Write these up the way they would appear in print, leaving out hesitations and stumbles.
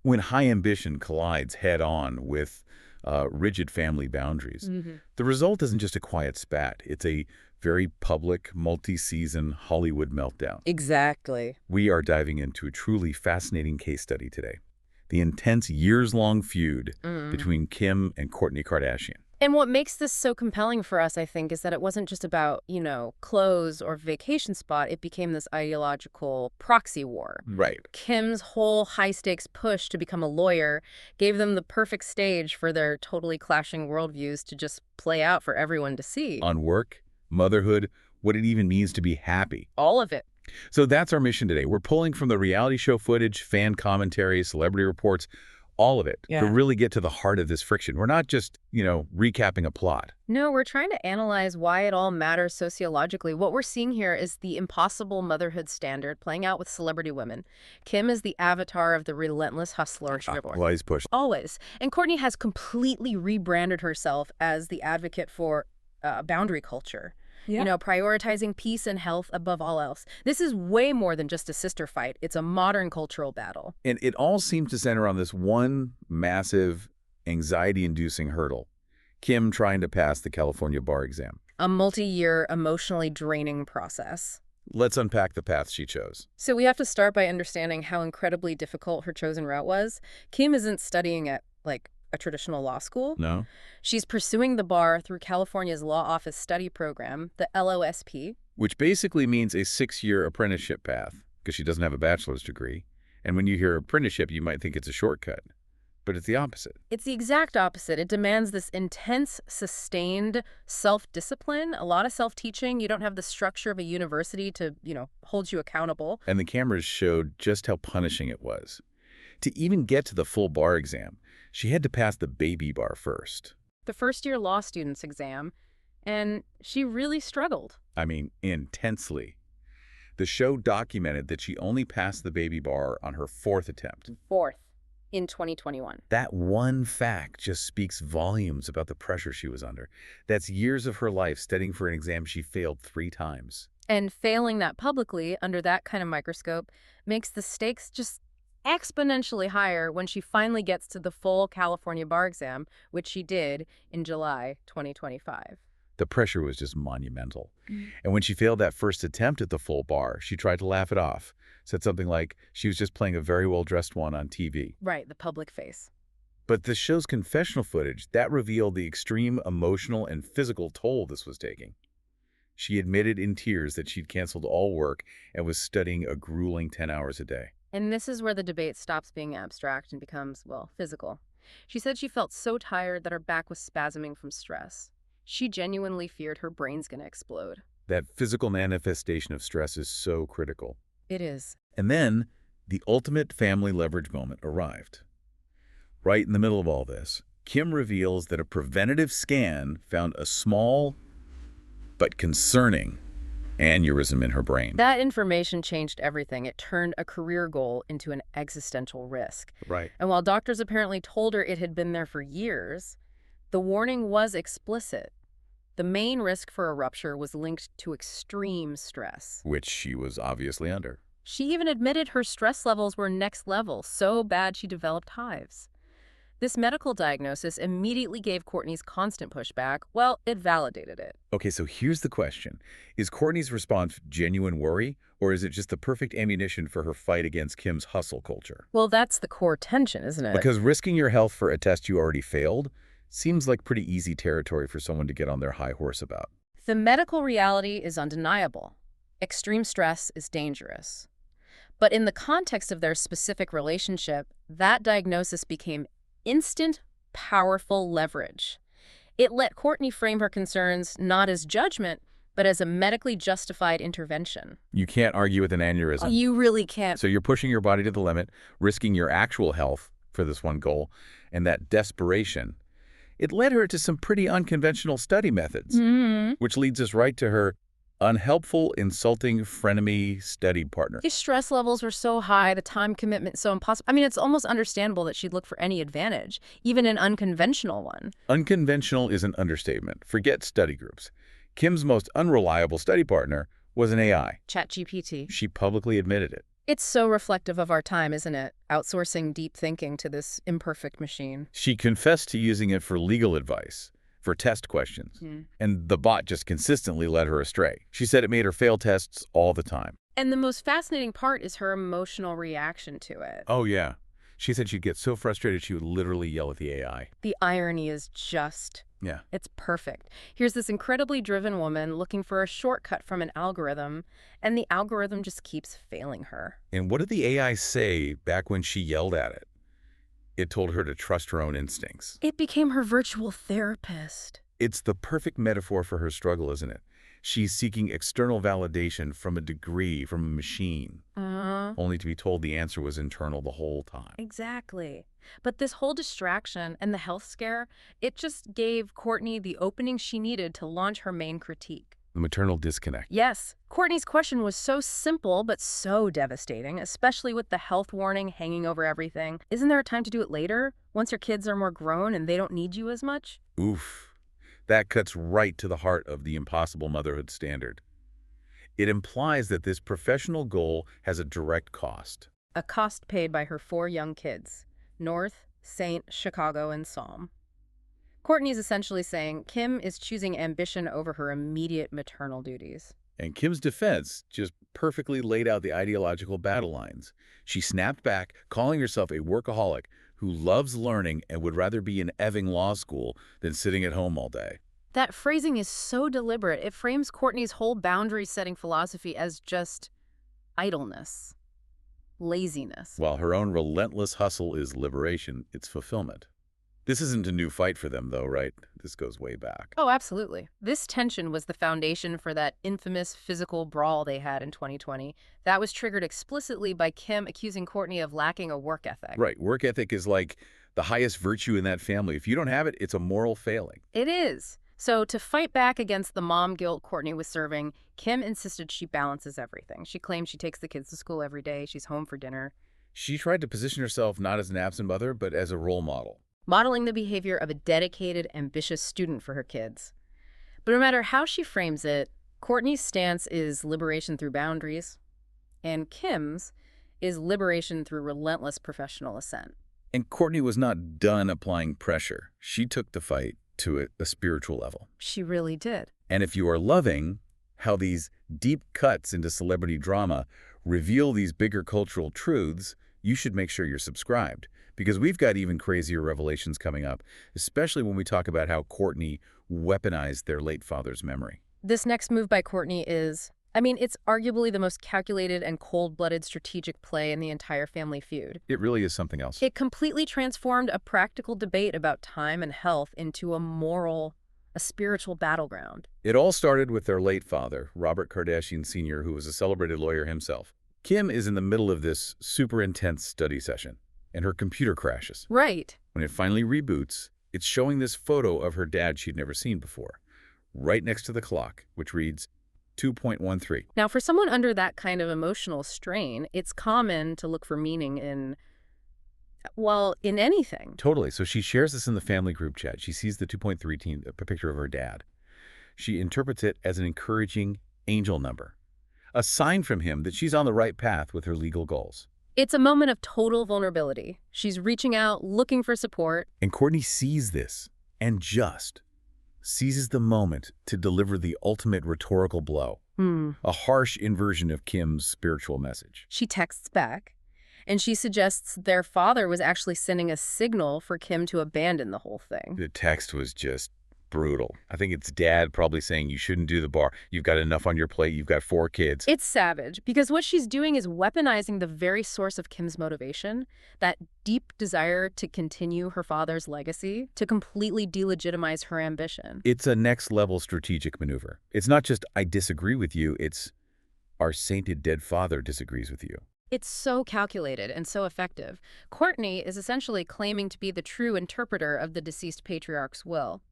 When high ambition collides head-on with rigid family boundaries, the result isn't just a quiet spat. It's a very public, multi-season Hollywood meltdown. Exactly. We are diving into a truly fascinating case study today. The intense years-long feud between Kim and Kourtney Kardashian. And what makes this so compelling for us, I think, is that it wasn't just about, clothes or vacation spot. It became this ideological proxy war. Right. Kim's whole high-stakes push to become a lawyer gave them the perfect stage for their totally clashing worldviews to just play out for everyone to see. On work, motherhood, what it even means to be happy. All of it. So that's our mission today. We're pulling from the reality show footage, fan commentary, celebrity reports, all of it, to really get to the heart of this friction. We're not just, recapping a plot. No, we're trying to analyze why it all matters sociologically. What we're seeing here is the impossible motherhood standard playing out with celebrity women. Kim is the avatar of the relentless hustler. Always push. Always. And Kourtney has completely rebranded herself as the advocate for boundary culture. Yeah. Prioritizing peace and health above all else. This is way more than just a sister fight. It's a modern cultural battle. And it all seems to center on this one massive, anxiety-inducing hurdle. Kim trying to pass the California bar exam. A multi-year, emotionally draining process. Let's unpack the path she chose. So we have to start by understanding how incredibly difficult her chosen route was. Kim isn't studying at, a traditional law school. No. She's pursuing the bar through California's Law Office Study Program, the LOSP. Which basically means a 6-year apprenticeship path, because she doesn't have a bachelor's degree. And when you hear apprenticeship, you might think it's a shortcut. But it's the opposite. It's the exact opposite. It demands this intense, sustained self-discipline, a lot of self-teaching. You don't have the structure of a university to, hold you accountable. And the cameras showed just how punishing it was. To even get to the full bar exam, she had to pass the baby bar first. The first-year law student's exam, and she really struggled. I mean, intensely. The show documented that she only passed the baby bar on her 4th attempt. 4th in 2021. That one fact just speaks volumes about the pressure she was under. That's years of her life studying for an exam she failed 3 times. And failing that publicly under that kind of microscope makes the stakes just exponentially higher when she finally gets to the full California bar exam, which she did in July 2025. The pressure was just monumental. And when she failed that first attempt at the full bar, she tried to laugh it off. Said something like she was just playing a very well-dressed one on TV. Right, the public face. But the show's confessional footage, that revealed the extreme emotional and physical toll this was taking. She admitted in tears that she'd canceled all work and was studying a grueling 10 hours a day. And this is where the debate stops being abstract and becomes, physical. She said she felt so tired that her back was spasming from stress. She genuinely feared her brain's going to explode. That physical manifestation of stress is so critical. It is. And then, the ultimate family leverage moment arrived. Right in the middle of all this, Kim reveals that a preventative scan found a small but concerning aneurysm in her brain. That information changed everything. It turned a career goal into an existential risk. Right. And while doctors apparently told her it had been there for years, the warning was explicit. The main risk for a rupture was linked to extreme stress, which she was obviously under. She even admitted her stress levels were next level, so bad she developed hives. This medical diagnosis immediately gave Kourtney's constant pushback. Well, it validated it. Okay, so here's the question. Is Kourtney's response genuine worry, or is it just the perfect ammunition for her fight against Kim's hustle culture? Well, that's the core tension, isn't it? Because risking your health for a test you already failed seems like pretty easy territory for someone to get on their high horse about. The medical reality is undeniable. Extreme stress is dangerous. But in the context of their specific relationship, that diagnosis became instant, powerful leverage. It let Kourtney frame her concerns not as judgment, but as a medically justified intervention. You can't argue with an aneurysm. You really can't. So you're pushing your body to the limit, risking your actual health for this one goal, and that desperation. It led her to some pretty unconventional study methods, which leads us right to her unhelpful, insulting, frenemy study partner. His stress levels were so high, the time commitment so impossible. I mean, it's almost understandable that she'd look for any advantage, even an unconventional one. Unconventional is an understatement. Forget study groups. Kim's most unreliable study partner was an AI. ChatGPT. She publicly admitted it. It's so reflective of our time, isn't it? Outsourcing deep thinking to this imperfect machine. She confessed to using it for legal advice, for test questions, and the bot just consistently led her astray. She said it made her fail tests all the time. And the most fascinating part is her emotional reaction to it. Oh, yeah. She said she'd get so frustrated she would literally yell at the AI. The irony is just... Yeah. It's perfect. Here's this incredibly driven woman looking for a shortcut from an algorithm, and the algorithm just keeps failing her. And what did the AI say back when she yelled at it? It told her to trust her own instincts. It became her virtual therapist. It's the perfect metaphor for her struggle, isn't it? She's seeking external validation from a degree, from a machine, only to be told the answer was internal the whole time. Exactly. But this whole distraction and the health scare, it just gave Kourtney the opening she needed to launch her main critique. The maternal disconnect. Yes, Kourtney's question was so simple but so devastating, especially with the health warning hanging over everything. Isn't there a time to do it later, once your kids are more grown and they don't need you as much? Oof. That cuts right to the heart of the impossible motherhood standard. It implies that this professional goal has a direct cost. A cost paid by her 4 young kids, North, Saint, Chicago, and Psalm. Kourtney is essentially saying Kim is choosing ambition over her immediate maternal duties. And Kim's defense just perfectly laid out the ideological battle lines. She snapped back, calling herself a workaholic who loves learning and would rather be in effing law school than sitting at home all day. That phrasing is so deliberate. It frames Kourtney's whole boundary-setting philosophy as just idleness, laziness. While her own relentless hustle is liberation, it's fulfillment. This isn't a new fight for them, though, right? This goes way back. Oh, absolutely. This tension was the foundation for that infamous physical brawl they had in 2020. That was triggered explicitly by Kim accusing Kourtney of lacking a work ethic. Right. Work ethic is like the highest virtue in that family. If you don't have it, it's a moral failing. It is. So to fight back against the mom guilt Kourtney was serving, Kim insisted she balances everything. She claims she takes the kids to school every day. She's home for dinner. She tried to position herself not as an absent mother, but as a role model. Modeling the behavior of a dedicated, ambitious student for her kids. But no matter how she frames it, Kourtney's stance is liberation through boundaries, and Kim's is liberation through relentless professional ascent. And Kourtney was not done applying pressure. She took the fight to a spiritual level. She really did. And if you are loving how these deep cuts into celebrity drama reveal these bigger cultural truths, you should make sure you're subscribed. Because we've got even crazier revelations coming up, especially when we talk about how Kourtney weaponized their late father's memory. This next move by Kourtney is, it's arguably the most calculated and cold-blooded strategic play in the entire family feud. It really is something else. It completely transformed a practical debate about time and health into a spiritual battleground. It all started with their late father, Robert Kardashian Sr., who was a celebrated lawyer himself. Kim is in the middle of this super intense study session, and her computer crashes. Right. When it finally reboots, it's showing this photo of her dad she'd never seen before, right next to the clock, which reads 2.13. Now, for someone under that kind of emotional strain, it's common to look for meaning in anything. Totally. So she shares this in the family group chat. She sees the 2.13, a picture of her dad. She interprets it as an encouraging angel number, a sign from him that she's on the right path with her legal goals. It's a moment of total vulnerability. She's reaching out, looking for support. And Kourtney sees this and just seizes the moment to deliver the ultimate rhetorical blow, a harsh inversion of Kim's spiritual message. She texts back, and she suggests their father was actually sending a signal for Kim to abandon the whole thing. The text was just brutal. I think it's dad probably saying you shouldn't do the bar. You've got enough on your plate. You've got 4 kids. It's savage because what she's doing is weaponizing the very source of Kim's motivation, that deep desire to continue her father's legacy, to completely delegitimize her ambition. It's a next-level strategic maneuver. It's not just, I disagree with you. It's, our sainted dead father disagrees with you. It's so calculated and so effective. Kourtney is essentially claiming to be the true interpreter of the deceased patriarch's will.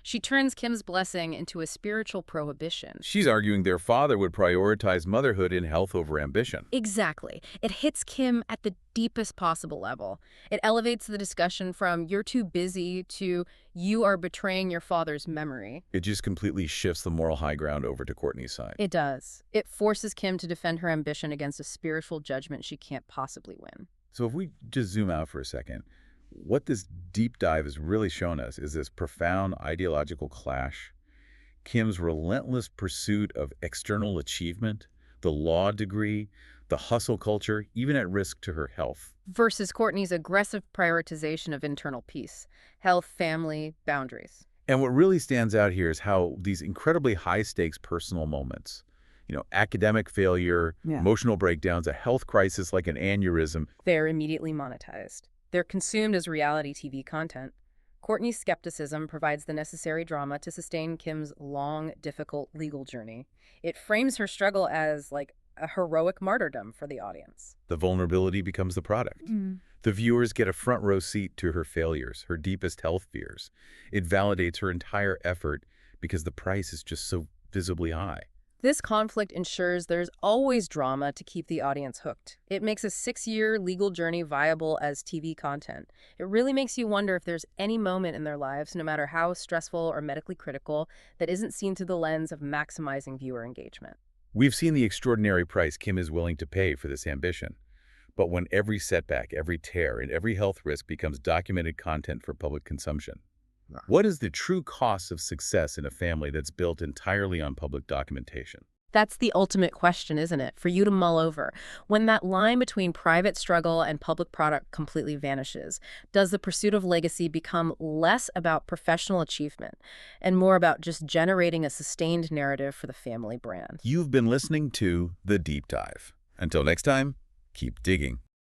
She turns Kim's blessing into a spiritual prohibition. She's arguing their father would prioritize motherhood and health over ambition. Exactly. It hits Kim at the deepest possible level. It elevates the discussion from "you're too busy" to "you are betraying your father's memory." It just completely shifts the moral high ground over to Kourtney's side. It does. It forces Kim to defend her ambition against a spiritual judgment she can't possibly win. So if we just zoom out for a second, what this deep dive has really shown us is this profound ideological clash. Kim's relentless pursuit of external achievement, the law degree, the hustle culture, even at risk to her health. Versus Kourtney's aggressive prioritization of internal peace, health, family, boundaries. And what really stands out here is how these incredibly high-stakes personal moments, academic failure, emotional breakdowns, a health crisis like an aneurysm, They're immediately monetized. They're consumed as reality TV content. Kourtney's skepticism provides the necessary drama to sustain Kim's long, difficult legal journey. It frames her struggle as, like, a heroic martyrdom for the audience. the vulnerability becomes the product. The viewers get a front row seat to her failures, her deepest health fears. It validates her entire effort because the price is just so visibly high. This conflict ensures there's always drama to keep the audience hooked. It makes a 6-year legal journey viable as TV content. It really makes you wonder if there's any moment in their lives, no matter how stressful or medically critical, that isn't seen through the lens of maximizing viewer engagement. We've seen the extraordinary price Kim is willing to pay for this ambition. But when every setback, every tear, and every health risk becomes documented content for public consumption, what is the true cost of success in a family that's built entirely on public documentation? That's the ultimate question, isn't it? For you to mull over. When that line between private struggle and public product completely vanishes, does the pursuit of legacy become less about professional achievement and more about just generating a sustained narrative for the family brand? You've been listening to The Deep Dive. Until next time, keep digging.